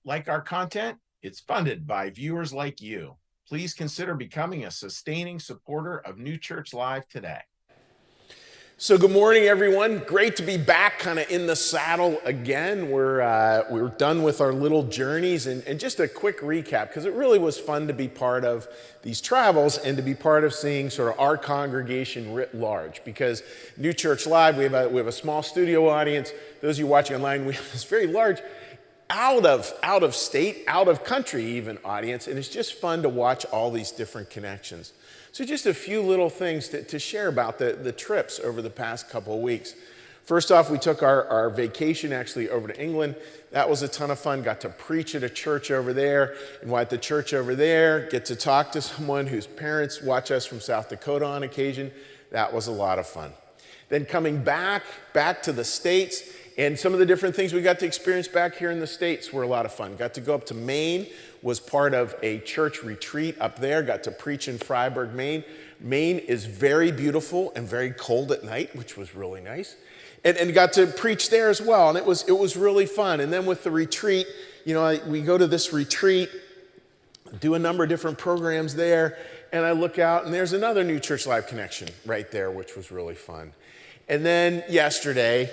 Like our content? It's funded by viewers like you. Please consider becoming a sustaining supporter of New Church Live today. So good morning, everyone. Great to be back kind of in the saddle again. We're done with our little journeys, and just a quick recap, because it really was fun to be part of these travels and to be part of seeing sort of our congregation writ large. Because New Church Live, we have a small studio audience. Those of you watching online, we have this very large out of state, out of country even audience, and it's just fun to watch all these different connections. So just a few little things to share about the trips over the past couple of weeks. First off, we took our vacation actually over to England. That was a ton of fun. Got to preach at a church over there, and while at the church over there, get to talk to someone whose parents watch us from South Dakota on occasion. That was a lot of fun. Then coming back to the States, and some of the different things we got to experience back here in the States were a lot of fun. Got to go up to Maine, was part of a church retreat up there, got to preach in Fryeburg, Maine. Maine is very beautiful and very cold at night, which was really nice. And got to preach there as well, and it was really fun. And then with the retreat, we go to this retreat, do a number of different programs there, and I look out, and there's another New Church Live connection right there, which was really fun. And then yesterday,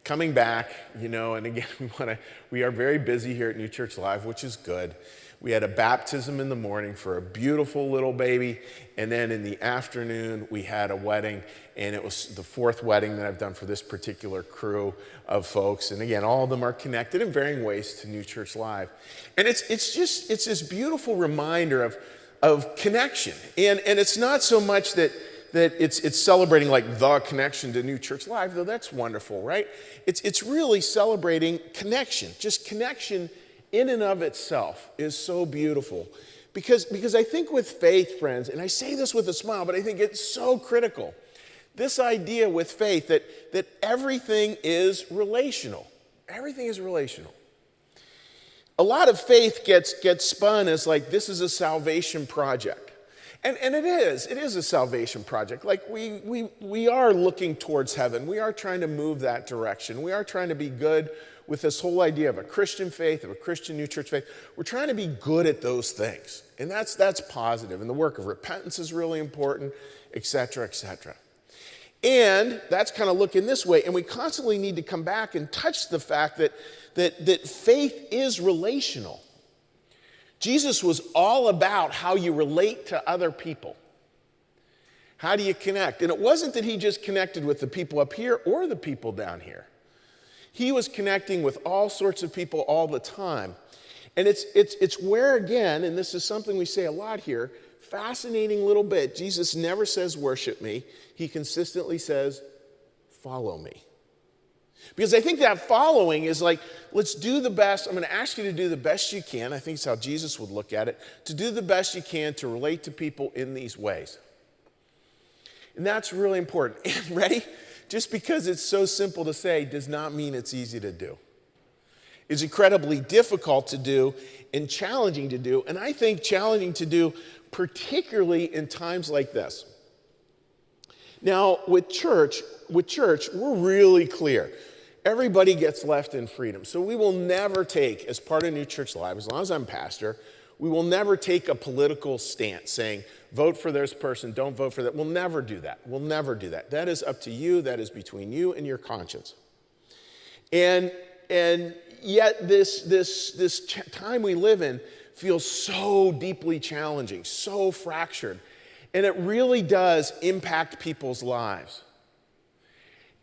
coming back, and again, we are very busy here at New Church Live, which is good. We had a baptism in the morning for a beautiful little baby, and then in the afternoon, we had a wedding, and it was the fourth wedding that I've done for this particular crew of folks. And again, all of them are connected in varying ways to New Church Live. And it's this beautiful reminder of connection. And it's not so much that it's celebrating like the connection to New Church Live, though that's wonderful, right? It's really celebrating connection. Just connection in and of itself is so beautiful. Because I think with faith, friends, and I say this with a smile, but I think it's so critical. This idea with faith that everything is relational. Everything is relational. A lot of faith gets spun as like this is a salvation project. And it is a salvation project. Like we are looking towards heaven. We are trying to move that direction. We are trying to be good with this whole idea of a Christian faith, of a Christian New Church faith. We're trying to be good at those things. And that's positive. And the work of repentance is really important, et cetera, et cetera. And that's kind of looking this way. And we constantly need to come back and touch the fact that faith is relational. Jesus was all about how you relate to other people. How do you connect? And it wasn't that he just connected with the people up here or the people down here. He was connecting with all sorts of people all the time. And it's where, again, and this is something we say a lot here, fascinating little bit. Jesus never says, worship me. He consistently says, follow me. Because I think that following is like, let's do the best. I'm going to ask you to do the best you can. I think it's how Jesus would look at it. To do the best you can to relate to people in these ways. And that's really important. And ready? Just because it's so simple to say does not mean it's easy to do. It's incredibly difficult to do and challenging to do. And I think challenging to do particularly in times like this. Now, with church, we're really clear. Everybody gets left in freedom. So we will never take, as part of New Church Live, as long as I'm pastor, we will never take a political stance saying, vote for this person, don't vote for that. We'll never do that. We'll never do that. That is up to you. That is between you and your conscience. And yet this time we live in feels so deeply challenging, so fractured. And it really does impact people's lives.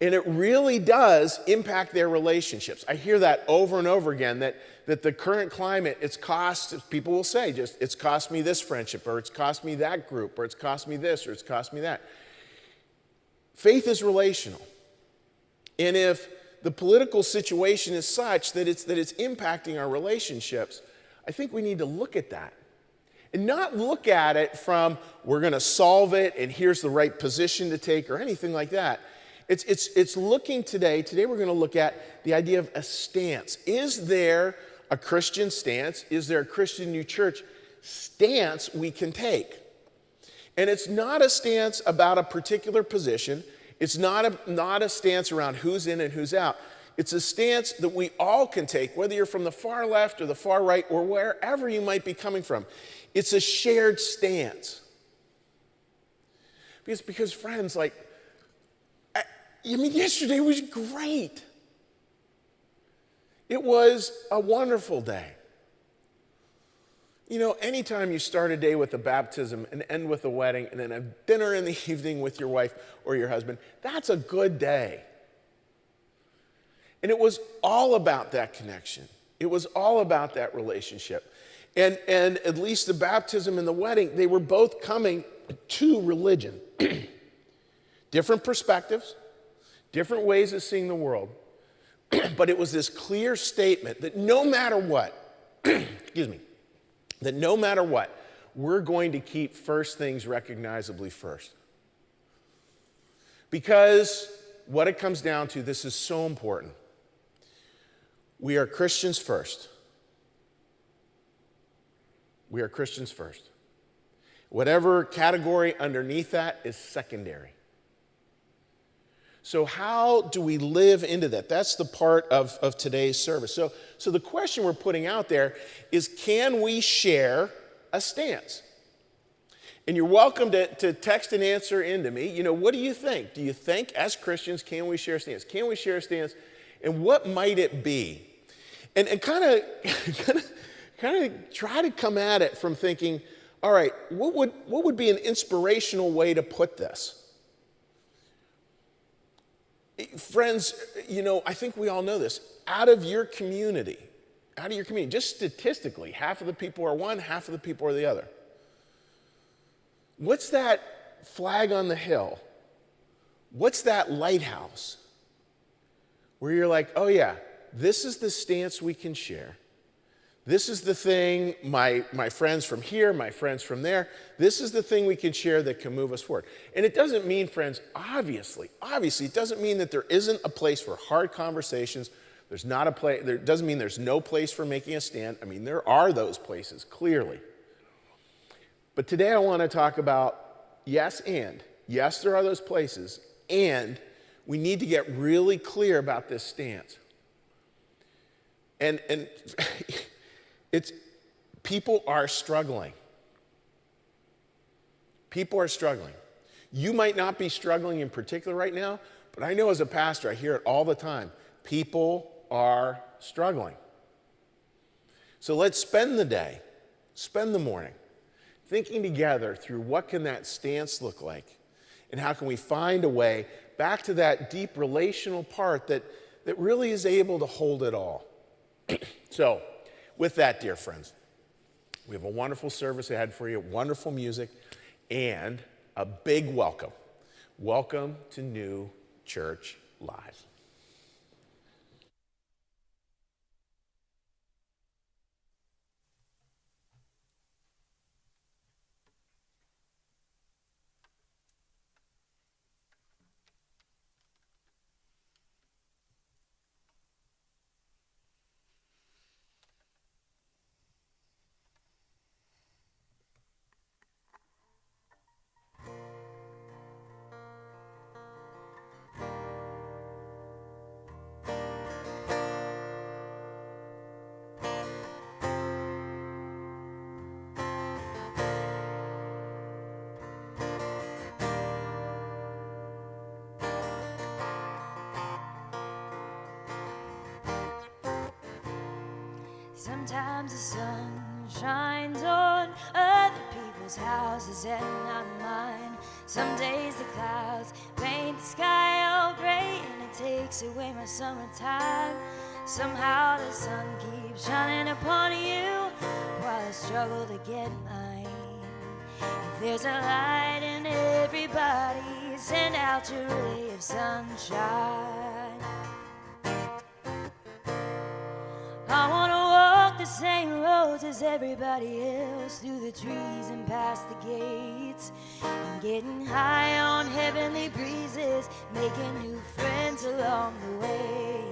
And it really does impact their relationships. I hear that over and over again, that the current climate, people will say, it's cost me this friendship, or it's cost me that group, or it's cost me this, or it's cost me that. Faith is relational. And if the political situation is such that it's impacting our relationships, I think we need to look at that. And not look at it from, we're going to solve it, and here's the right position to take, or anything like that. It's looking today we're going to look at the idea of a stance. Is there a Christian stance? Is there a Christian New Church stance we can take? And it's not a stance about a particular position. It's not a stance around who's in and who's out. It's a stance that we all can take, whether you're from the far left or the far right or wherever you might be coming from. It's a shared stance. Because friends, yesterday was great. It was a wonderful day. Anytime you start a day with a baptism and end with a wedding and then a dinner in the evening with your wife or your husband, that's a good day. And it was all about that connection. It was all about that relationship. And at least the baptism and the wedding, they were both coming to religion. Different perspectives, different ways of seeing the world. But it was this clear statement that no matter what, that no matter what, we're going to keep first things recognizably first. Because what it comes down to, this is so important. We are Christians first. We are Christians first. Whatever category underneath that is secondary. So how do we live into that? That's the part of today's service. So the question we're putting out there is, can we share a stance? And you're welcome to text an answer into me. What do you think? Do you think as Christians, can we share a stance? Can we share a stance? And what might it be? And kind of try to come at it from thinking, all right, what would be an inspirational way to put this? Friends, I think we all know this. Out of your community, just statistically, half of the people are one, half of the people are the other. What's that flag on the hill? What's that lighthouse? Where you're like, oh yeah, this is the stance we can share. This is the thing, my friends from here, my friends from there, this is the thing we can share that can move us forward. And it doesn't mean, friends, obviously, it doesn't mean that there isn't a place for hard conversations. It doesn't mean there's no place for making a stand. There are those places, clearly. But today I want to talk about yes, there are those places, and we need to get really clear about this stance. And people are struggling. People are struggling. You might not be struggling in particular right now, but I know as a pastor, I hear it all the time. People are struggling. So let's spend the morning, thinking together through what can that stance look like, and how can we find a way back to that deep relational part that really is able to hold it all. So, with that, dear friends, we have a wonderful service ahead for you, wonderful music, and a big welcome. Welcome to New Church Live. Sometimes the sun shines on other people's houses and not mine. Some days the clouds paint the sky all gray and it takes away my summertime. Somehow the sun keeps shining upon you while I struggle to get mine. If there's a light in everybody, send out your ray of sunshine. I wanna walk the same roads as everybody else, through the trees and past the gates, and getting high on heavenly breezes, making new friends along the way.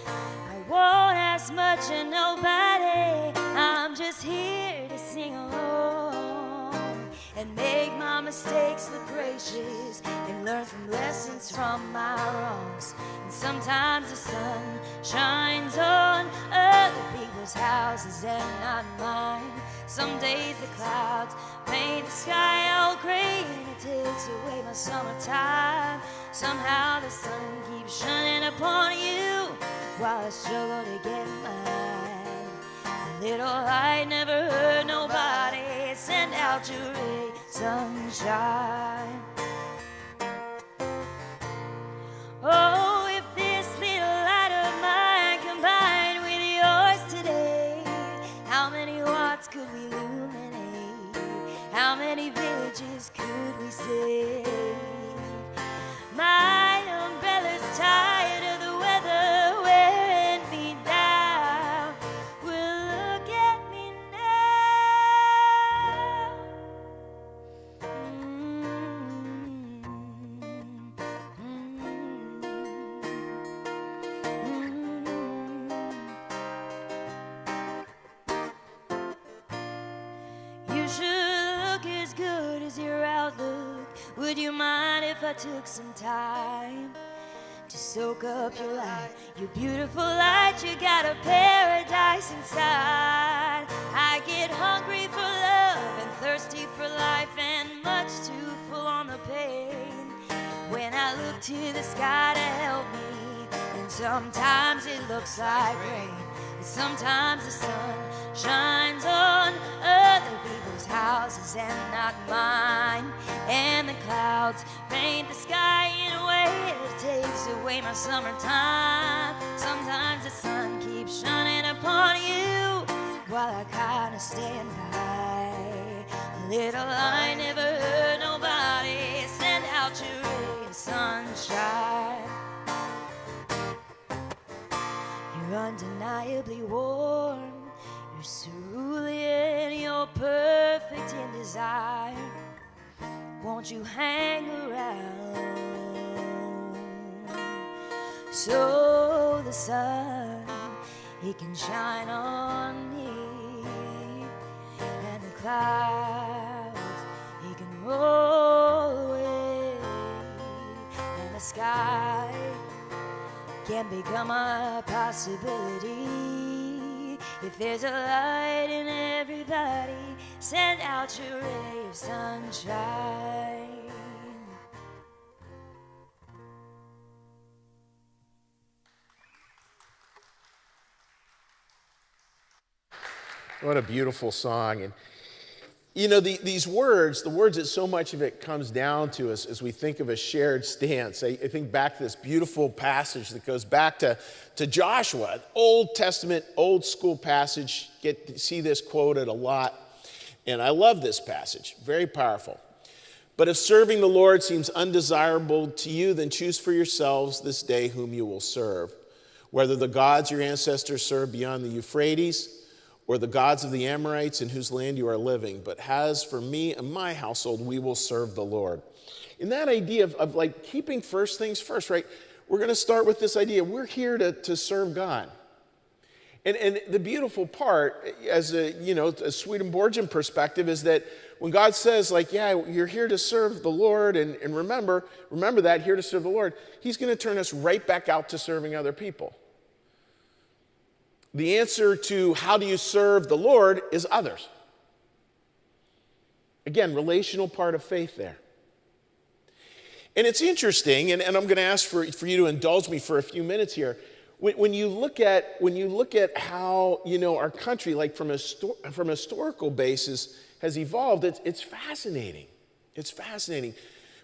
I won't ask much of nobody, I'm just here to sing along and make my mistakes look gracious and learn from lessons from my wrongs. And sometimes the sun shines on other people's houses and not mine. Some days the clouds paint the sky all gray and it takes away my summertime. Somehow the sun keeps shining upon you while I struggle to get mine. A little light never hurt nobody. Send out your ray, sunshine. Oh, if this little light of mine combined with yours today, how many watts could we illuminate? How many villages could we save? My umbrella's tired of the weather wearing me down. Well, look at me now. You should look as good as your outlook. Would you mind if I took some time to soak up your light, your beautiful light? You got a paradise inside. I get hungry for love and thirsty for life and much too full on the pain. When I look to the sky to help me, and sometimes it looks like rain, and sometimes the sun shines on other people's houses and not mine. And the clouds paint the sky in a way that takes away my summertime. Sometimes the sun keeps shining upon you while I kinda stand by. A little light never hurt nobody. Send out your ray of sunshine. You're undeniably warm. You're cerulean, you're perfect in desire. Won't you hang around so the sun, it can shine on me, and the clouds, it can roll away, and the sky can become a possibility. If there's a light in everybody, send out your ray of sunshine. What a beautiful song. And you know, these words, the words that so much of it comes down to us as we think of a shared stance. I think back to this beautiful passage that goes back to Joshua, Old Testament, old school passage. Get to see this quoted a lot. And I love this passage, very powerful. But if serving the Lord seems undesirable to you, then choose for yourselves this day whom you will serve, whether the gods your ancestors served beyond the Euphrates, or the gods of the Amorites in whose land you are living. But as for me and my household, we will serve the Lord. In that idea of like keeping first things first, right? We're going to start with this idea. We're here to serve God. And the beautiful part, as a Swedenborgian perspective, is that when God says, like, yeah, you're here to serve the Lord, and remember that, here to serve the Lord, he's going to turn us right back out to serving other people. The answer to how do you serve the Lord is others. Again, relational part of faith there. And it's interesting, and I'm going to ask for you to indulge me for a few minutes here. When you look at how our country, like from a historical basis, has evolved, it's fascinating. It's fascinating.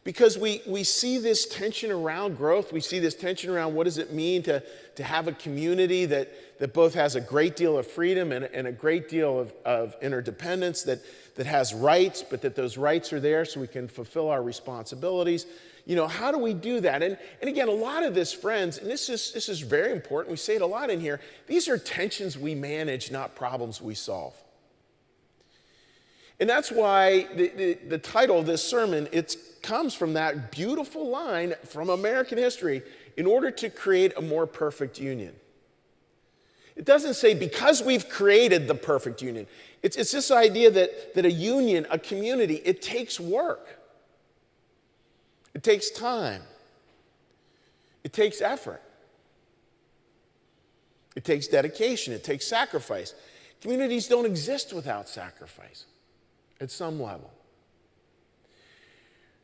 Because we see this tension around growth. We see this tension around what does it mean to have a community that both has a great deal of freedom and a great deal of interdependence, that has rights, but that those rights are there so we can fulfill our responsibilities. How do we do that? And again, a lot of this, friends, and this is very important. We say it a lot in here. These are tensions we manage, not problems we solve. And that's why the title of this sermon, it comes from that beautiful line from American history, in order to create a more perfect union. It doesn't say because we've created the perfect union. It's this idea that a union, a community, it takes work. It takes time. It takes effort. It takes dedication. It takes sacrifice. Communities don't exist without sacrifice at some level.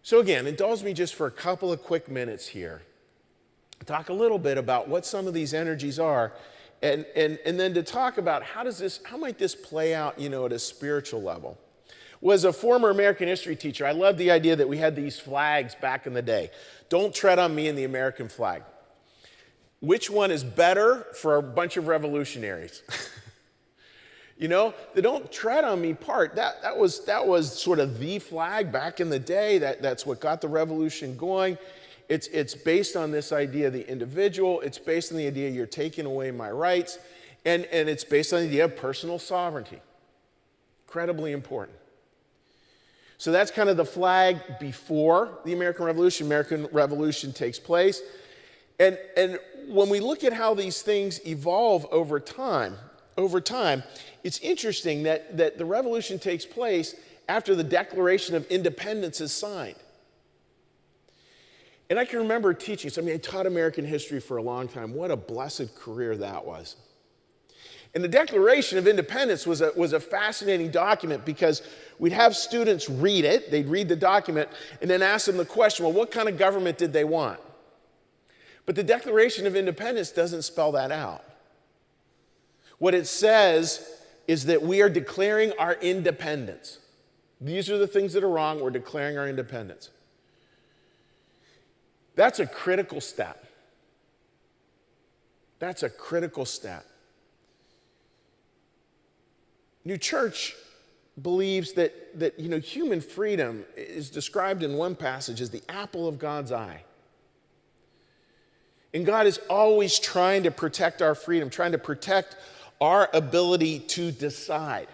So again, indulge me just for a couple of quick minutes here. Talk a little bit about what some of these energies are, and then to talk about how might this play out, at a spiritual level. Well, as a former American history teacher, I love the idea that we had these flags back in the day. Don't tread on me in the American flag. Which one is better for a bunch of revolutionaries? The don't tread on me part, that was sort of the flag back in the day. That's what got the revolution going. It's based on this idea of the individual. It's based on the idea you're taking away my rights. And it's based on the idea of personal sovereignty. Incredibly important. So that's kind of the flag before the American Revolution. American Revolution takes place. And when we look at how these things evolve over time, it's interesting that the revolution takes place after the Declaration of Independence is signed. And I can remember teaching, I taught American history for a long time. What a blessed career that was. And the Declaration of Independence was a fascinating document because we'd have students read it, they'd read the document, and then ask them the question, well, what kind of government did they want? But the Declaration of Independence doesn't spell that out. What it says is that we are declaring our independence. These are the things that are wrong, we're declaring our independence. That's a critical step. That's a critical step. New Church believes that human freedom is described in one passage as the apple of God's eye. And God is always trying to protect our freedom, trying to protect our ability to decide.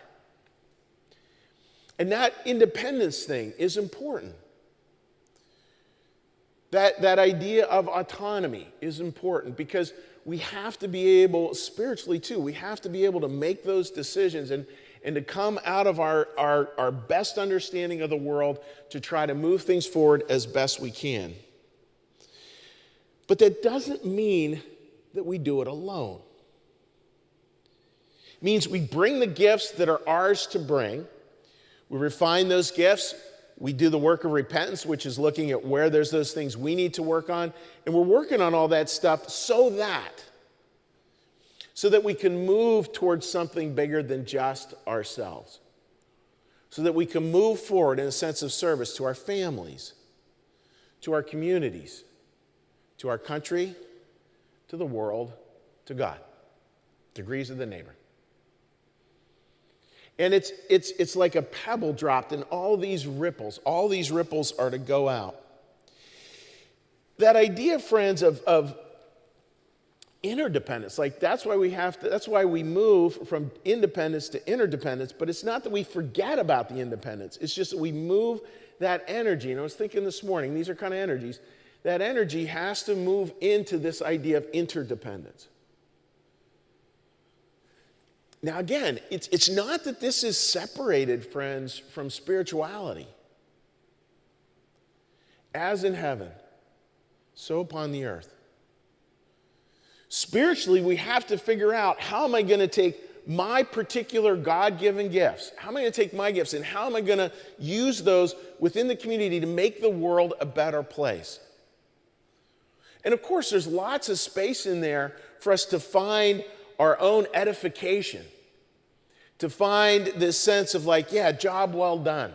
And that independence thing is important. That idea of autonomy is important because we have to be able, spiritually too, we have to be able to make those decisions and to come out of our best understanding of the world to try to move things forward as best we can. But that doesn't mean that we do it alone. It means we bring the gifts that are ours to bring. We refine those gifts. We do the work of repentance, which is looking at where there's those things we need to work on. And we're working on all that stuff so that we can move towards something bigger than just ourselves. So that we can move forward in a sense of service to our families, to our communities, to our country, to the world, to God. Degrees of the neighbor. And it's like a pebble dropped in all these ripples are to go out. That idea, friends, of interdependence, that's why we move from independence to interdependence, but it's not that we forget about the independence. It's just that we move that energy. And I was thinking this morning, these are kind of energies. That energy has to move into this idea of interdependence. Now again, it's not that this is separated, friends, from spirituality. As in heaven, so upon the earth. Spiritually, we have to figure out, how am I going to take my particular God-given gifts? How am I going to take my gifts and how am I going to use those within the community to make the world a better place? And of course, there's lots of space in there for us to find our own edification, to find this sense of job well done.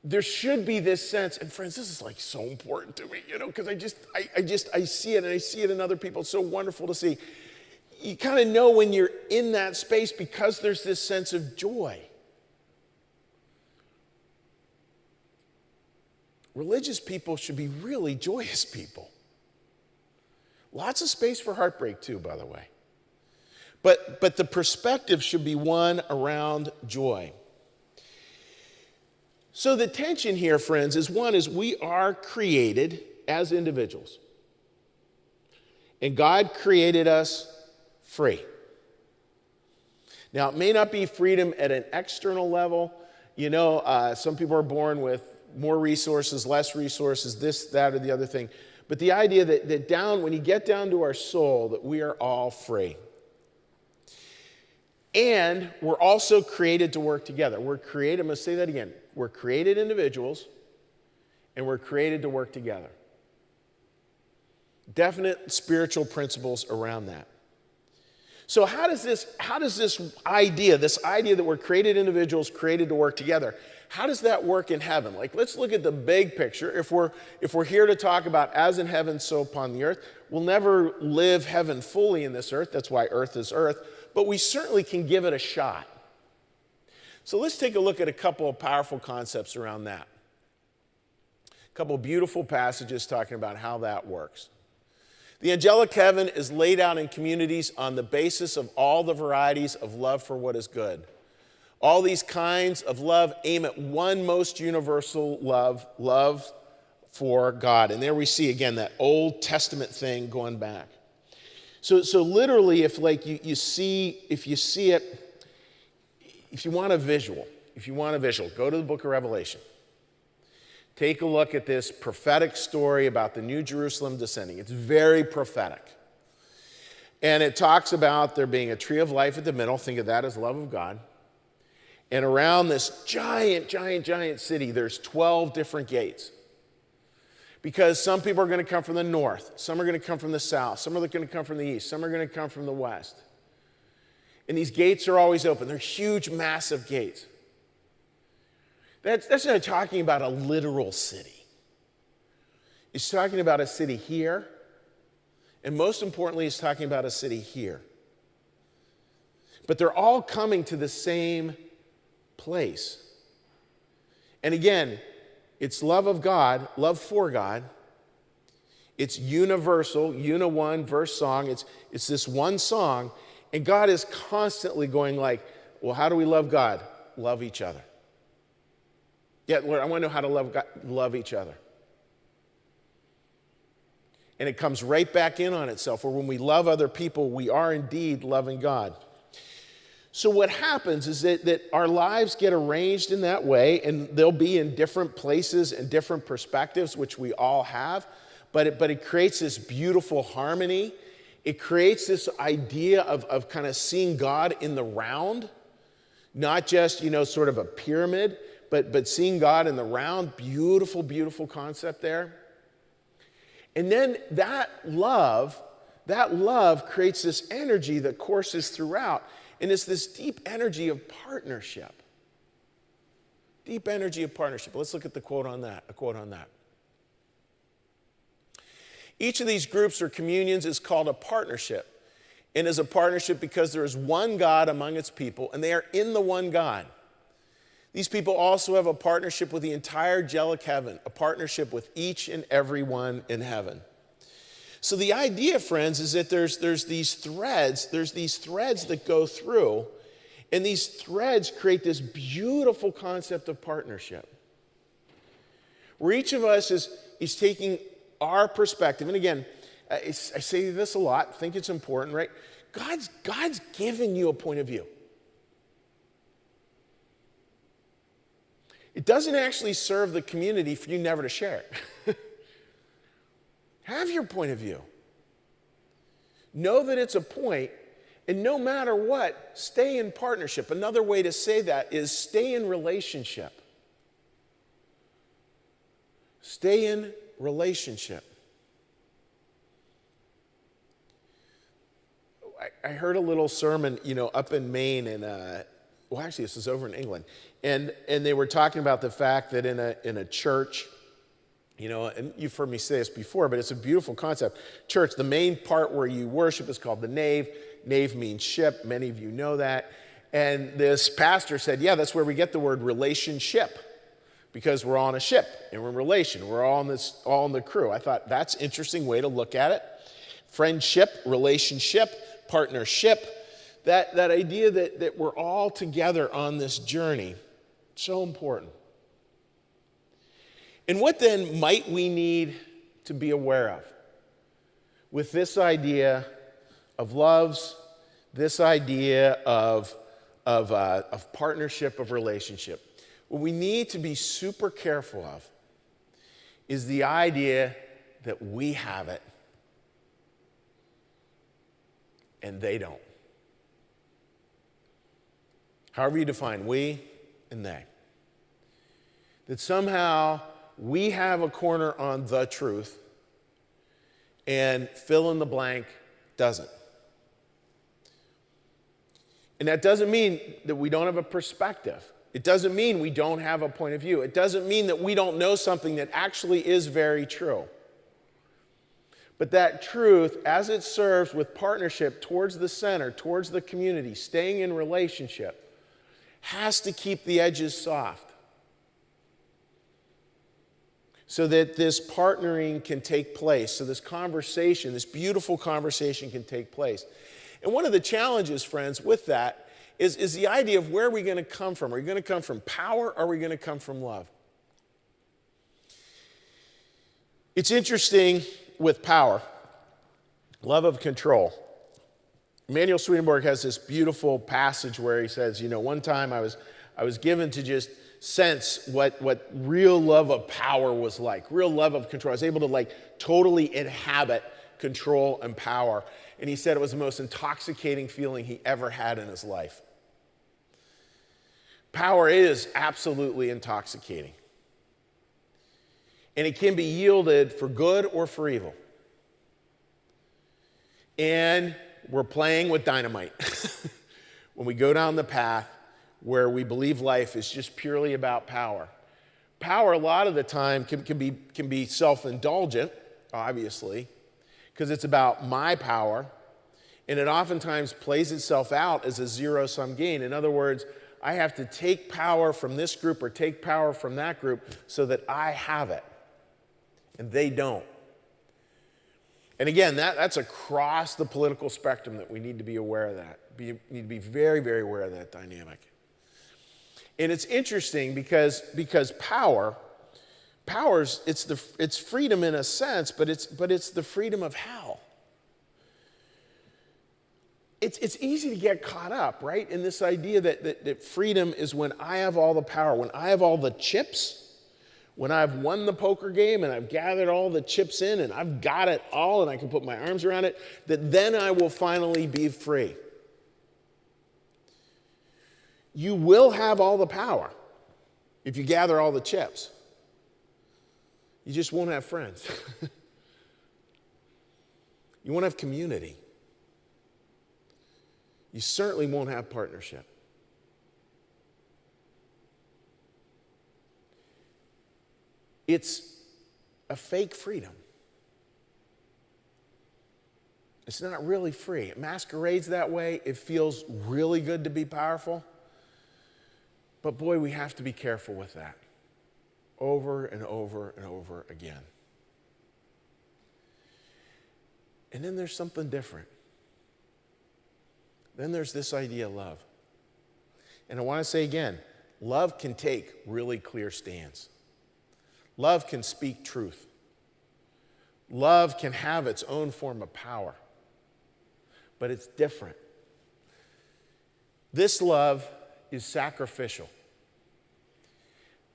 There should be this sense, and friends, this is so important to me, because I see it, and I see it in other people. It's so wonderful to see. You kind of know when you're in that space because there's this sense of joy. Religious people should be really joyous people. Lots of space for heartbreak too, by the way. But the perspective should be one around joy. So the tension here, friends, is we are created as individuals. And God created us free. Now, it may not be freedom at an external level. You know, some people are born with more resources, less resources, this, that, or the other thing. But the idea that down, when you get down to our soul, that we are all free. And we're also created to work together. We're created, I'm going to say that again. We're created individuals, and we're created to work together. Definite spiritual principles around that. So how does this idea that we're created individuals, created to work together, how does that work in heaven? Like, let's look at the big picture. If we're here to talk about as in heaven, so upon the earth, we'll never live heaven fully in this earth. That's why earth is earth. But we certainly can give it a shot. So let's take a look at a couple of powerful concepts around that. A couple of beautiful passages talking about how that works. The angelic heaven is laid out in communities on the basis of all the varieties of love for what is good. All these kinds of love aim at one most universal love for God. And there we see, again, that Old Testament thing going back. So literally, if you see it, if you want a visual, go to the book of Revelation. Take a look at this prophetic story about the New Jerusalem descending. It's very prophetic. And it talks about there being a tree of life at the middle. Think of that as the love of God. And around this giant city, there's 12 different gates. Because some people are going to come from the north. Some are going to come from the south. Some are going to come from the east. Some are going to come from the west. And these gates are always open. They're huge, massive gates. That's not talking about a literal city. It's talking about a city here, and most importantly, it's talking about a city here. But they're all coming to the same place. And again, it's love of God, love for God. It's universal, one verse song. It's this one song, and God is constantly going like, well, how do we love God? Love each other. Yeah, Lord, I want to know how to love God, love each other. And it comes right back in on itself, where when we love other people, we are indeed loving God. So what happens is that our lives get arranged in that way, and they'll be in different places and different perspectives, which we all have, but it creates this beautiful harmony. It creates this idea of kind of seeing God in the round, not just, sort of a pyramid, but seeing God in the round. Beautiful, beautiful concept there. And then that love creates this energy that courses throughout. And it's this deep energy of partnership. Deep energy of partnership. Let's look at a quote on that. Each of these groups or communions is called a partnership. And is a partnership because there is one God among its people, and they are in the one God. These people also have a partnership with the entire angelic heaven, a partnership with each and every one in heaven. So the idea, friends, is that there's these threads that go through, and these threads create this beautiful concept of partnership, where each of us is taking our perspective. And again, I say this a lot, I think it's important, right? God's given you a point of view. It doesn't actually serve the community for you never to share it. Have your point of view. Know that it's a point, and no matter what, stay in partnership. Another way to say that is stay in relationship. Stay in relationship. I heard a little sermon, up in Maine, and actually this is over in England, and they were talking about the fact that in a church, and you've heard me say this before, but it's a beautiful concept. Church, the main part where you worship is called the nave. Nave means ship. Many of you know that. And this pastor said, yeah, that's where we get the word relationship, because we're all on a ship and we're in relation. We're all in the crew. I thought that's an interesting way to look at it. Friendship, relationship, partnership. That idea that we're all together on this journey, so important. And what then might we need to be aware of? with this idea of loves, this idea of partnership, of relationship. What we need to be super careful of is the idea that we have it and they don't. However you define we and they. That somehow we have a corner on the truth and fill in the blank doesn't. And that doesn't mean that we don't have a perspective. It doesn't mean we don't have a point of view. It doesn't mean that we don't know something that actually is very true. But that truth, as it serves with partnership towards the center, towards the community, staying in relationship, has to keep the edges soft so that this partnering can take place, so this conversation, this beautiful conversation can take place. And one of the challenges, friends, with that is the idea of where are we going to come from? Are we going to come from power or are we going to come from love? It's interesting with power, love of control. Emanuel Swedenborg has this beautiful passage where he says, one time I was given to just sense what real love of power was like, real love of control. I was able to totally inhabit control and power. And he said it was the most intoxicating feeling he ever had in his life. Power is absolutely intoxicating. And it can be yielded for good or for evil. And we're playing with dynamite when we go down the path where we believe life is just purely about power. Power, a lot of the time, can be self-indulgent, obviously, because it's about my power, and it oftentimes plays itself out as a zero-sum gain. In other words, I have to take power from this group or take power from that group so that I have it, and they don't. And again, that's across the political spectrum that we need to be aware of that. We need to be very, very aware of that dynamic. And it's interesting because power's it's freedom in a sense, but it's the freedom of how. It's easy to get caught up, right, in this idea that freedom is when I have all the power, when I have all the chips, when I've won the poker game and I've gathered all the chips in and I've got it all and I can put my arms around it, that then I will finally be free. You will have all the power if you gather all the chips. You just won't have friends. You won't have community. You certainly won't have partnership. It's a fake freedom. It's not really free. It masquerades that way. It feels really good to be powerful. But boy, we have to be careful with that. Over and over and over again. And then there's something different. Then there's this idea of love. And I want to say again, love can take really clear stands. Love can speak truth. Love can have its own form of power. But it's different. This love is sacrificial.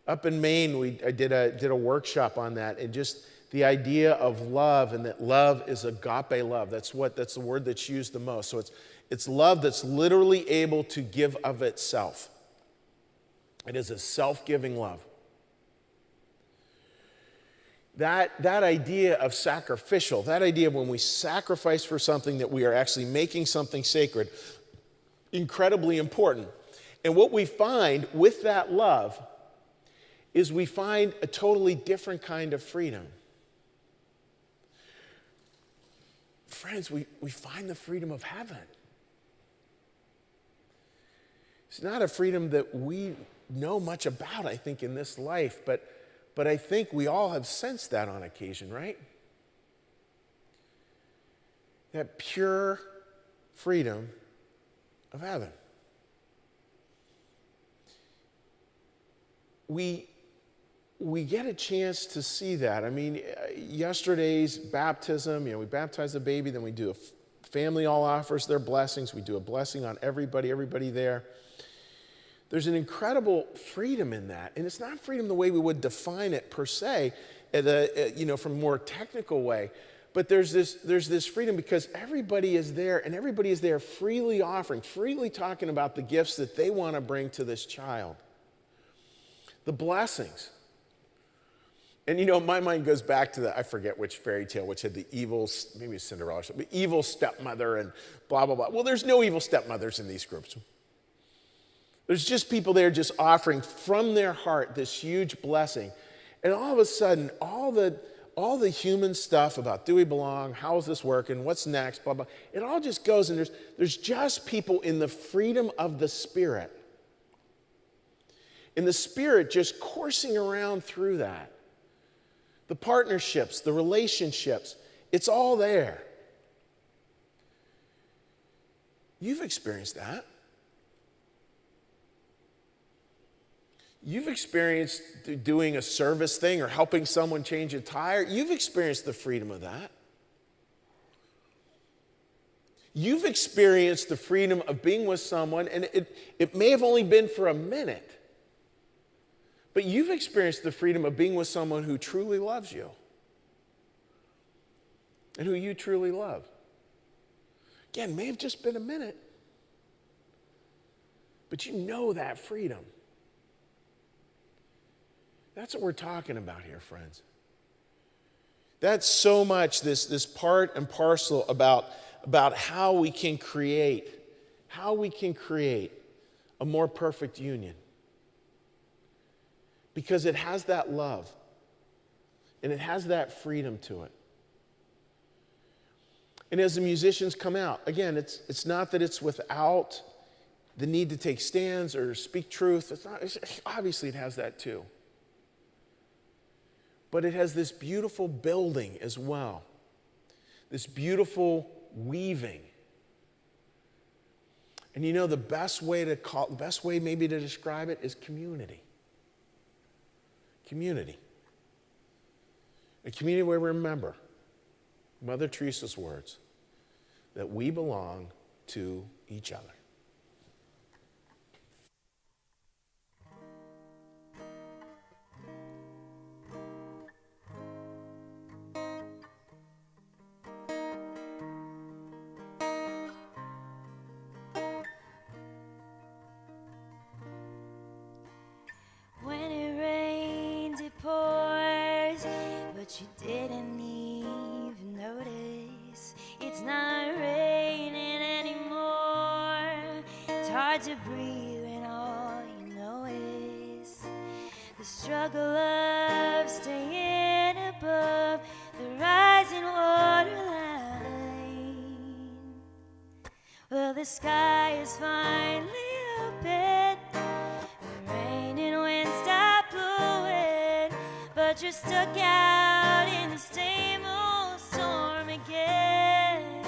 Up in Maine, I did a workshop on that, and just the idea of love, and that love is agape love. That's the word that's used the most. So it's love that's literally able to give of itself. It is a self-giving love. That idea of sacrificial, that idea of when we sacrifice for something, that we are actually making something sacred, incredibly important. And what we find with that love is we find a totally different kind of freedom. Friends, we find the freedom of heaven. It's not a freedom that we know much about, I think, in this life, but I think we all have sensed that on occasion, right? That pure freedom of heaven. We we get a chance to see that. I mean, yesterday's baptism, we baptize the baby, then we do a family all offers their blessings. We do a blessing on everybody there. There's an incredible freedom in that. And it's not freedom the way we would define it per se, from a more technical way. But there's this freedom because everybody is there, and everybody is there freely offering, freely talking about the gifts that they want to bring to this child. The blessings. And my mind goes back to I forget which fairy tale, which had the evil, maybe Cinderella or something, evil stepmother and blah, blah, blah. Well, there's no evil stepmothers in these groups. There's just people there just offering from their heart this huge blessing. And all of a sudden, all the human stuff about do we belong, how is this working, what's next, blah, blah, it all just goes, and there's just people in the freedom of the Spirit. In the Spirit just coursing around through that. The partnerships, the relationships, it's all there. You've experienced that. You've experienced doing a service thing or helping someone change a tire. You've experienced the freedom of that. You've experienced the freedom of being with someone, and it may have only been for a minute, but you've experienced the freedom of being with someone who truly loves you and who you truly love. Again, may have just been a minute, but you know that freedom. That's what we're talking about here, friends. That's so much this part and parcel about how we can create a more perfect union. Because it has that love and it has that freedom to it. And as the musicians come out, again, it's not that it's without the need to take stands or speak truth. Obviously it has that too. But it has this beautiful building as well, this beautiful weaving. And the best way maybe to describe it is community. Community. A community where we remember Mother Teresa's words that we belong to each other. You didn't even notice. It's not raining anymore. It's hard to breathe when all you know is the struggle of staying above the rising waterline. Well, the sky is finally open. The rain and wind stop blowing, but you're stuck out in the same old storm again.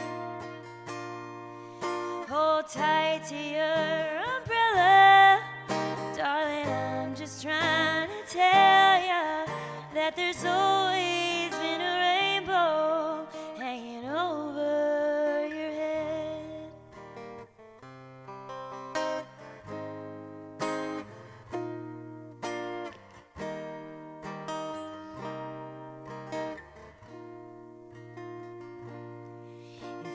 Hold tight to your umbrella, darling, I'm just trying to tell you that there's always been a rainbow hanging over your head.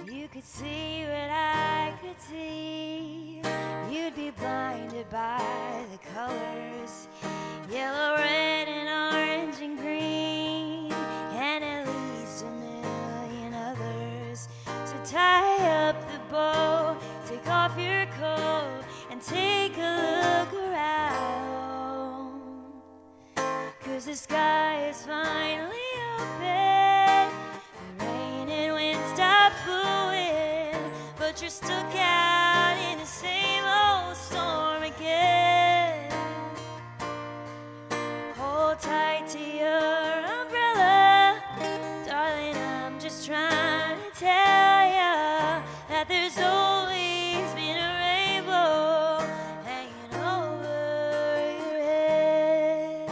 If you could see what I could see, you'd be blinded by the colors, yellow, red, and orange, and green, and at least a million others. So tie up the bow, take off your coat, and take a look around, 'cause the sky is finally open. The rain and wind stop blowing, but you're stuck out in the same old storm again. Hold tight to your umbrella, darling, I'm just trying to tell you that there's always been a rainbow hanging over your head.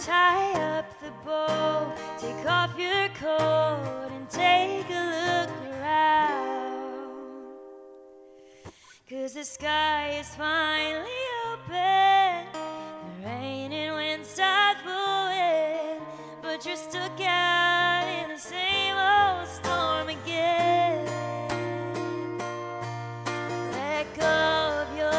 Tie up the bow, take off your coat and take a look around. 'Cause the sky is finally open, the rain and wind start blowing, but you're stuck out in the same old storm again. Let go of your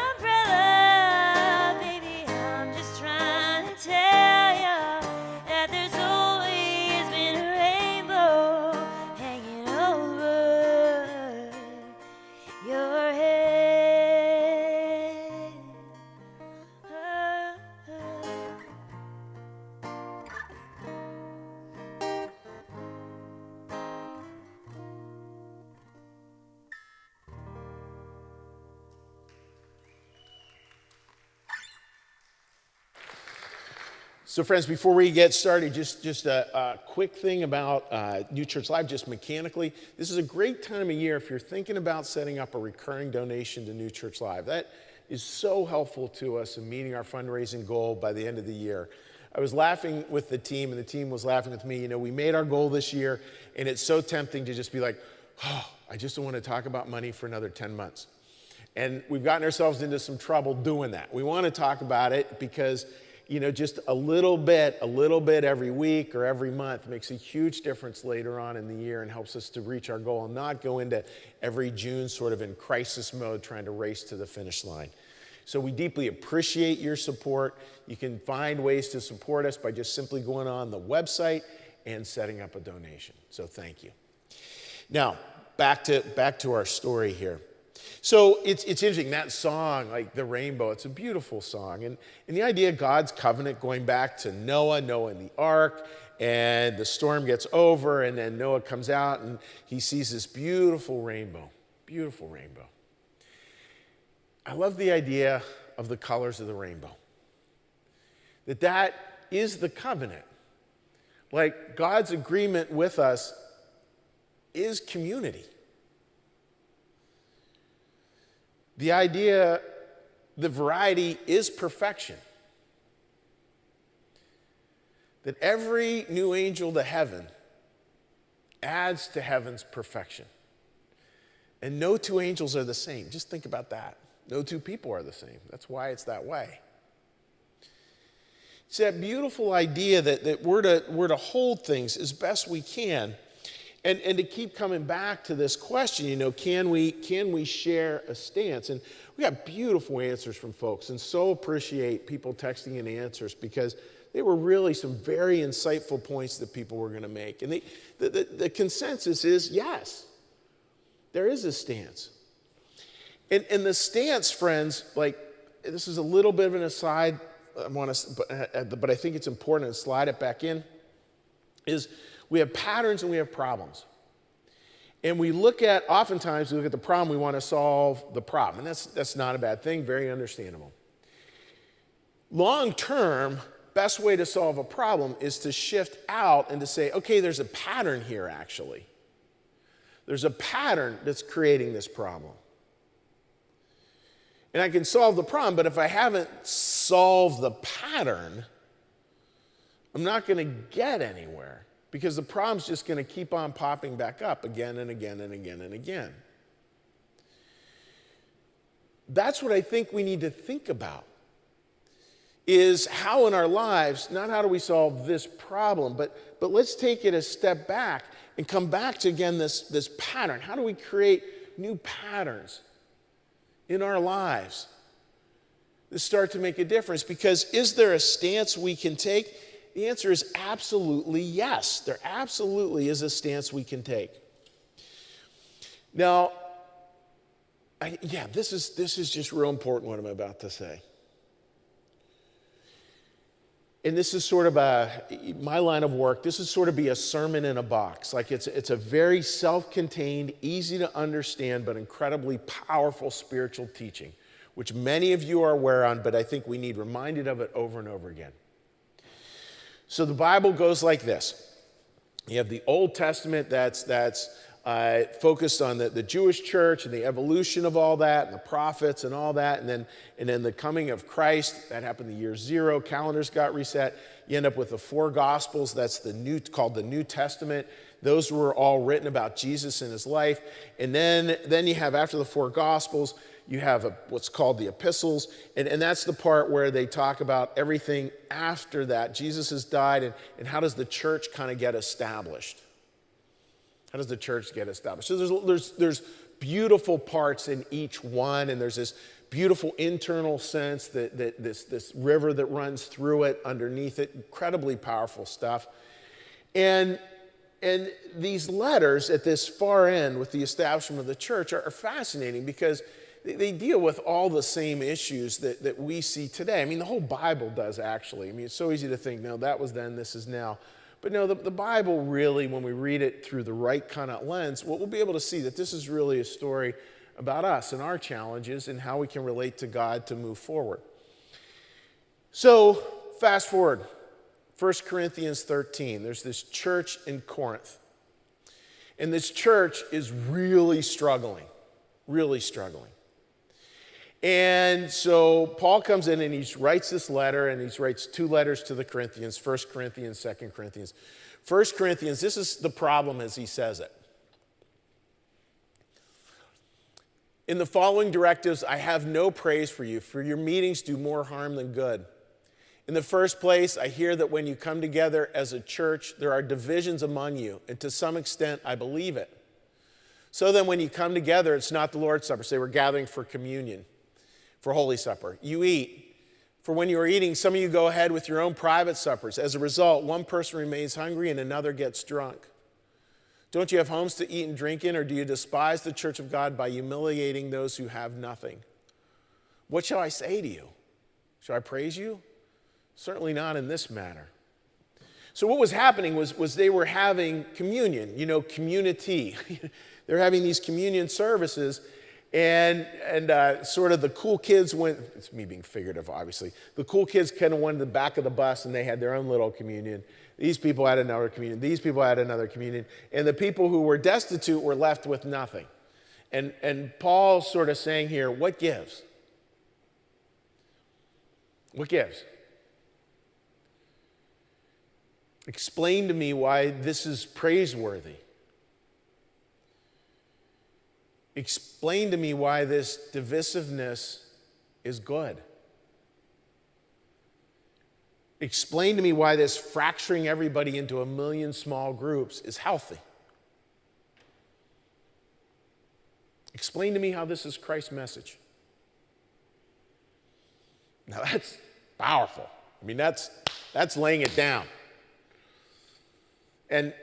umbrella, baby, I'm just trying to tell you that there's always been a rainbow hanging over your head. So friends, before we get started, just a quick thing about New Church Live, just mechanically. This is a great time of year if you're thinking about setting up a recurring donation to New Church Live. That is so helpful to us in meeting our fundraising goal by the end of the year. I was laughing with the team, and the team was laughing with me. You know, we made our goal this year, and it's so tempting to just be like, oh, I just don't want to talk about money for another 10 months. And we've gotten ourselves into some trouble doing that. We want to talk about it because, you know, just a little bit every week or every month makes a huge difference later on in the year and helps us to reach our goal and not go into every June sort of in crisis mode trying to race to the finish line. So we deeply appreciate your support. You can find ways to support us by just simply going on the website and setting up a donation. So thank you. Now, back to our story here. So it's interesting, that song, like The Rainbow, it's a beautiful song. And the idea of God's covenant going back to Noah and the ark, and the storm gets over, and then Noah comes out and he sees this beautiful rainbow, beautiful rainbow. I love the idea of the colors of the rainbow. That is the covenant. Like God's agreement with us is community. The idea, the variety is perfection. That every new angel to heaven adds to heaven's perfection. And no two angels are the same. Just think about that. No two people are the same. That's why it's that way. It's that beautiful idea that we're to hold things as best we can. And to keep coming back to this question, you know, can we share a stance? And we got beautiful answers from folks, and so appreciate people texting in answers because they were really some very insightful points that people were going to make. And the consensus is yes, there is a stance. And the stance, friends, like this is a little bit of an aside, but I think it's important to slide it back in, is we have patterns and we have problems. And oftentimes we look at the problem, we want to solve the problem. And that's not a bad thing, very understandable. Long term, best way to solve a problem is to shift out and to say, okay, there's a pattern here actually. There's a pattern that's creating this problem. And I can solve the problem, but if I haven't solved the pattern, I'm not going to get anywhere. Because the problem's just going to keep on popping back up again and again and again and again. That's what I think we need to think about, is how in our lives, not how do we solve this problem, but let's take it a step back and come back to, again, this pattern. How do we create new patterns in our lives that start to make a difference? Because is there a stance we can take? The answer is absolutely yes. There absolutely is a stance we can take. Now, this is just real important what I'm about to say. And this is sort of my line of work, this is sort of be a sermon in a box. Like it's a very self-contained, easy to understand, but incredibly powerful spiritual teaching, which many of you are aware on, but I think we need reminded of it over and over again. So the Bible goes like this. You have the Old Testament, that's focused on the Jewish church and the evolution of all that, and the prophets and all that, and then the coming of Christ. That happened the year 0. Calendars got reset. You end up with the 4 Gospels. That's called the New Testament. Those were all written about Jesus and his life. And then you have, after the 4 Gospels, you have what's called the epistles, and that's the part where they talk about everything after that. Jesus has died, and how does the church kind of get established? How does the church get established? So there's beautiful parts in each one, and there's this beautiful internal sense that this river that runs through it, underneath it, incredibly powerful stuff. And these letters at this far end with the establishment of the church are fascinating because they deal with all the same issues that we see today. I mean, the whole Bible does, actually. I mean, it's so easy to think, no, that was then, this is now. But no, the Bible really, when we read it through the right kind of lens, we'll be able to see that this is really a story about us and our challenges and how we can relate to God to move forward. So, fast forward, 1 Corinthians 13. There's this church in Corinth. And this church is really struggling. And so Paul comes in and he writes this letter, and he writes 2 letters to the Corinthians, 1 Corinthians, 2 Corinthians. 1 Corinthians, this is the problem as he says it. In the following directives, I have no praise for you, for your meetings do more harm than good. In the first place, I hear that when you come together as a church, there are divisions among you, and to some extent, I believe it. So then when you come together, it's not the Lord's Supper. Say, we're gathering for communion, for Holy Supper. You eat. For when you are eating, some of you go ahead with your own private suppers. As a result, one person remains hungry and another gets drunk. Don't you have homes to eat and drink in, or do you despise the church of God by humiliating those who have nothing? What shall I say to you? Shall I praise you? Certainly not in this matter. So what was happening was they were having communion, community. They're having these communion services, and sort of the cool kids went, it's me being figurative, obviously. The cool kids kind of went to the back of the bus, and they had their own little communion. These people had another communion. These people had another communion. And the people who were destitute were left with nothing. And Paul's sort of saying here, what gives? What gives? Explain to me why this is praiseworthy. Explain to me why this divisiveness is good. Explain to me why this fracturing everybody into a million small groups is healthy. Explain to me how this is Christ's message. Now that's powerful. I mean, that's laying it down. And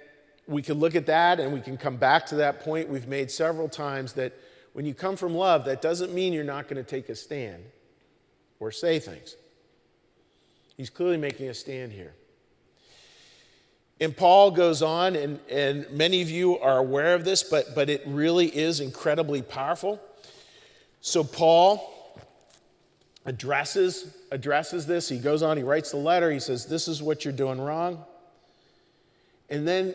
we can look at that and we can come back to that point we've made several times, that when you come from love, that doesn't mean you're not going to take a stand or say things. He's clearly making a stand here. And Paul goes on, and many of you are aware of this, but it really is incredibly powerful. So Paul addresses this. He goes on, he writes the letter, he says, this is what you're doing wrong. And then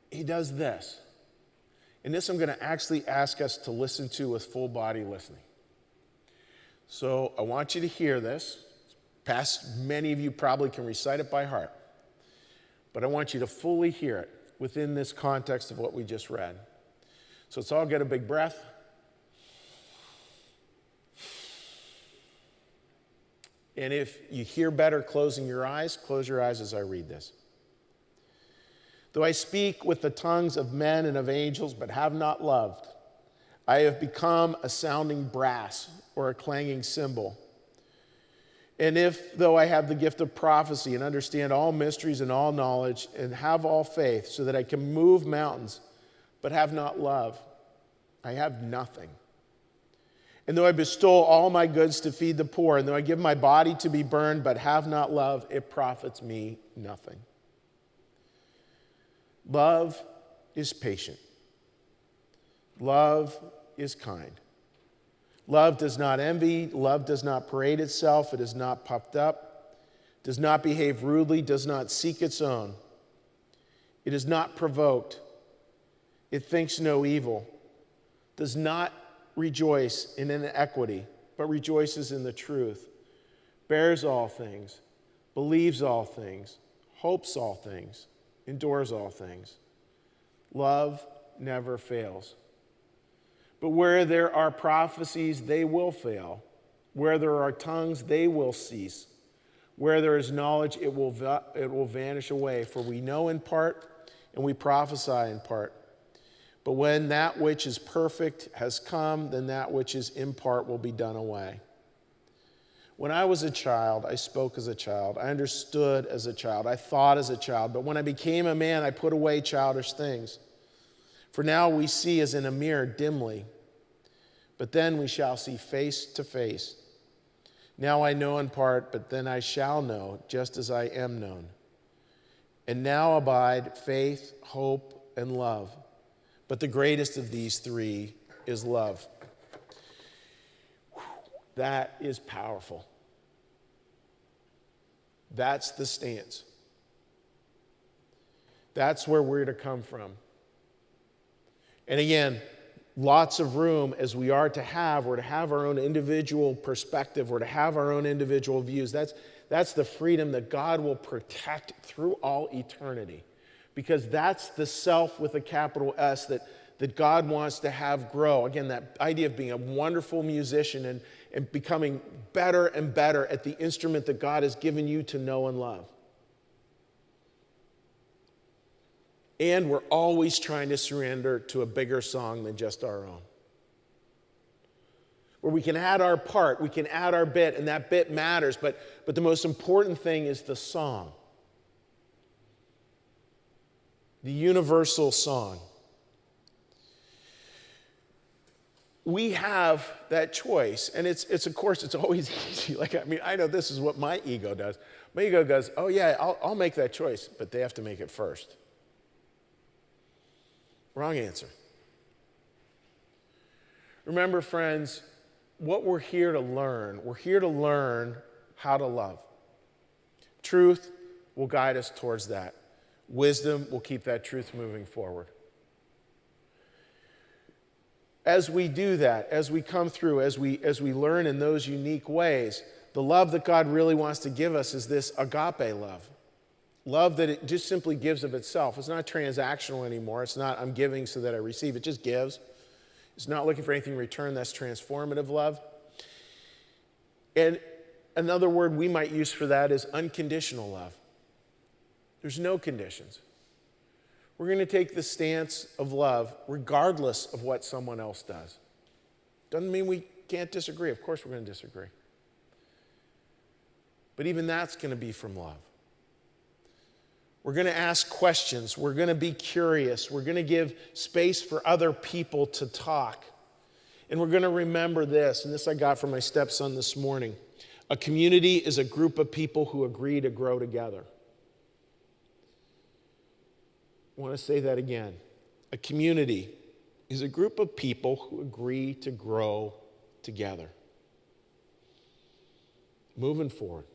he does this. And this I'm going to actually ask us to listen to with full body listening. So I want you to hear this. Past many of you probably can recite it by heart. But I want you to fully hear it within this context of what we just read. So let's all get a big breath. And if you hear better closing your eyes, close your eyes as I read this. Though I speak with the tongues of men and of angels, but have not loved, I have become a sounding brass or a clanging cymbal. And if, though I have the gift of prophecy and understand all mysteries and all knowledge and have all faith so that I can move mountains, but have not love, I have nothing. And though I bestow all my goods to feed the poor, and though I give my body to be burned, but have not love, it profits me nothing. Love is patient. Love is kind. Love does not envy. Love does not parade itself. It is not puffed up, does not behave rudely, does not seek its own. It is not provoked, It thinks no evil, does not rejoice in inequity, but rejoices in the truth, bears all things, believes all things, hopes all things, endures all things. Love never fails. But where there are prophecies, they will fail. Where there are tongues, they will cease. Where there is knowledge, it will vanish away. For we know in part, and we prophesy in part. But when that which is perfect has come, then that which is in part will be done away. When I was a child, I spoke as a child. I understood as a child. I thought as a child. But when I became a man, I put away childish things. For now we see as in a mirror dimly, but then we shall see face to face. Now I know in part, but then I shall know, just as I am known. And now abide faith, hope, and love. But the greatest of these three is love. That is powerful. That's the stance. That's where we're to come from. And again, lots of room as we are to have, we're to have our own individual perspective, we're to have our own individual views. That's the freedom that God will protect through all eternity. Because that's the self with a capital S that God wants to have grow. Again, that idea of being a wonderful musician and becoming better and better at the instrument that God has given you to know and love. And we're always trying to surrender to a bigger song than just our own. Where we can add our part, we can add our bit, and that bit matters, but the most important thing is the song. The universal song. We have that choice, and it's of course, it's always easy. I know this is what my ego does. My ego goes, oh yeah, I'll make that choice, but they have to make it first. Wrong answer. Remember, friends, what we're here to learn how to love. Truth will guide us towards that. Wisdom will keep that truth moving forward. As we do that, as we come through, as we learn in those unique ways, the love that God really wants to give us is this agape love. Love that it just simply gives of itself. It's not transactional anymore. It's not I'm giving so that I receive. It just gives. It's not looking for anything in return. That's transformative love. And another word we might use for that is unconditional love. There's no conditions. We're going to take the stance of love regardless of what someone else does. Doesn't mean we can't disagree. Of course we're going to disagree. But even that's going to be from love. We're going to ask questions. We're going to be curious. We're going to give space for other people to talk. And we're going to remember this, and this I got from my stepson this morning. A community is a group of people who agree to grow together. I want to say that again. A community is a group of people who agree to grow together. Moving forward.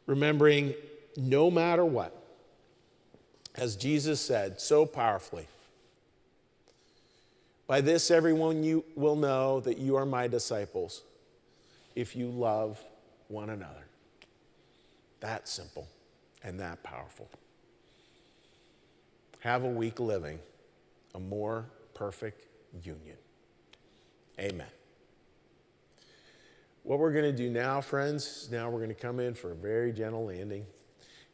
Remembering no matter what, as Jesus said so powerfully, by this everyone you will know that you are my disciples, if you love one another. That simple and that powerful. Have a week living a more perfect union. Amen. What we're going to do now, friends, is now we're going to come in for a very gentle landing.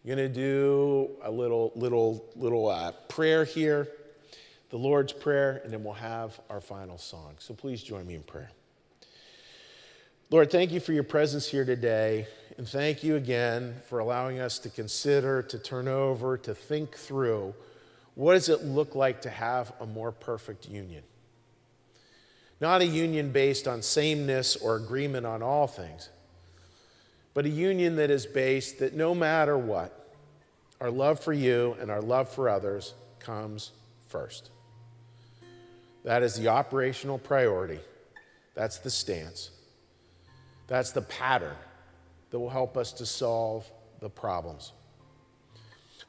You're going to do a little prayer here, the Lord's Prayer, and then we'll have our final song. So please join me in prayer. Lord, thank you for your presence here today, and thank you again for allowing us to consider, to turn over, to think through what does it look like to have a more perfect union. Not a union based on sameness or agreement on all things, but a union that is based that no matter what, our love for you and our love for others comes first. That is the operational priority. That's the stance. That's the pattern that will help us to solve the problems.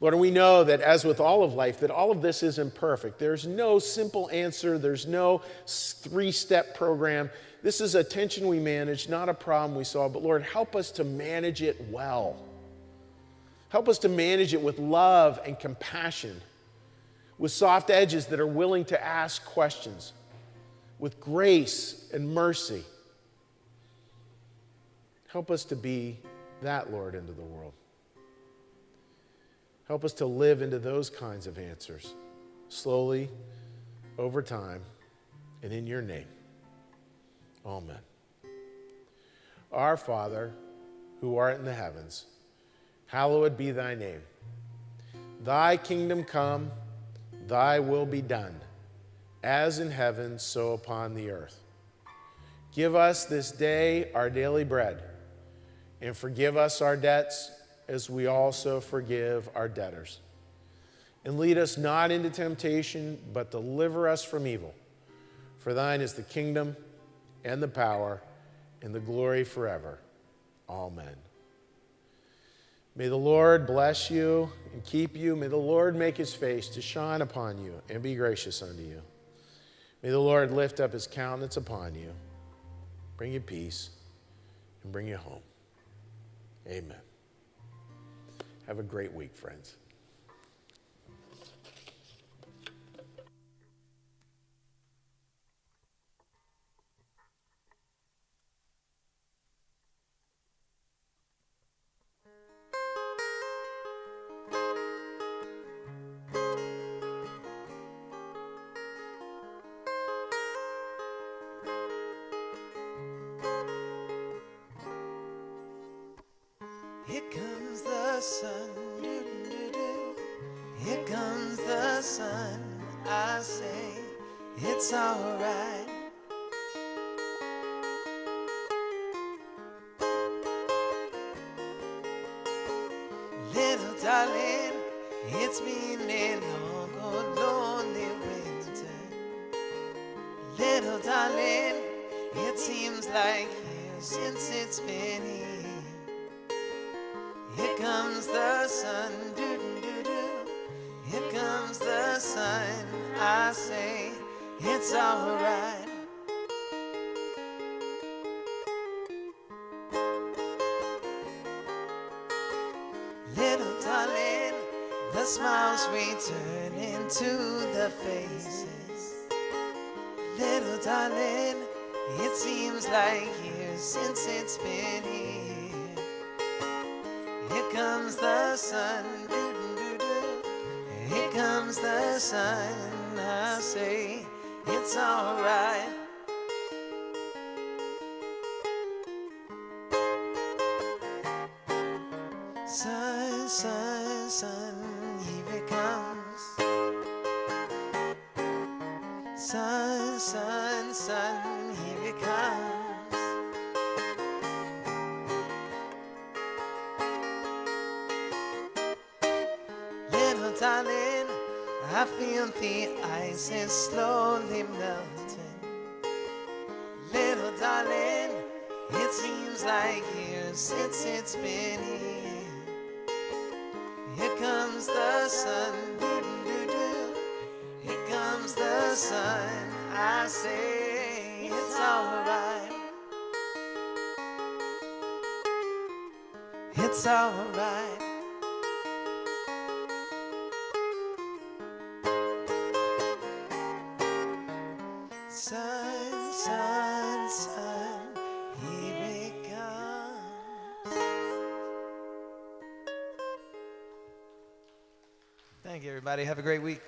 Lord, and we know that as with all of life, that all of this isn't perfect. There's no simple answer. There's no three-step program. This is a tension we manage, not a problem we solve. But Lord, help us to manage it well. Help us to manage it with love and compassion, with soft edges that are willing to ask questions, with grace and mercy. Help us to be that, Lord, into the world. Help us to live into those kinds of answers, slowly, over time, and in your name. Amen. Our Father, who art in the heavens, hallowed be thy name. Thy kingdom come, thy will be done, as in heaven, so upon the earth. Give us this day our daily bread, and forgive us our debts, as we also forgive our debtors. And lead us not into temptation, but deliver us from evil. For thine is the kingdom, and the power, and the glory forever. Amen. May the Lord bless you and keep you. May the Lord make his face to shine upon you and be gracious unto you. May the Lord lift up his countenance upon you, bring you peace, and bring you home. Amen. Have a great week, friends. Here comes the sun, doo-doo-doo-doo. Here comes the sun, I say, it's alright. Little darling, it's been a long, old, lonely winter. Little darling, it seems like years since it's been here. Here comes the sun, doo-doo-doo-doo. Here comes the sun, I say, it's alright. Little darling, the smiles return into the faces. Little darling, it seems like years since it's been here. Here comes the sun, doo-doo-doo-doo. Here comes the sun, I say, it's alright. Sun, sun, sun, here it comes. Sun, sun, sun, here it comes. Little darling, I feel the ice is slowly melting. Little darling, it seems like years since it's been here. Here comes the sun, doo-doo-doo-doo. Here comes the sun, I say, it's alright. It's alright. Sun, sun, sun, here it comes. Thank you, everybody. Have a great week.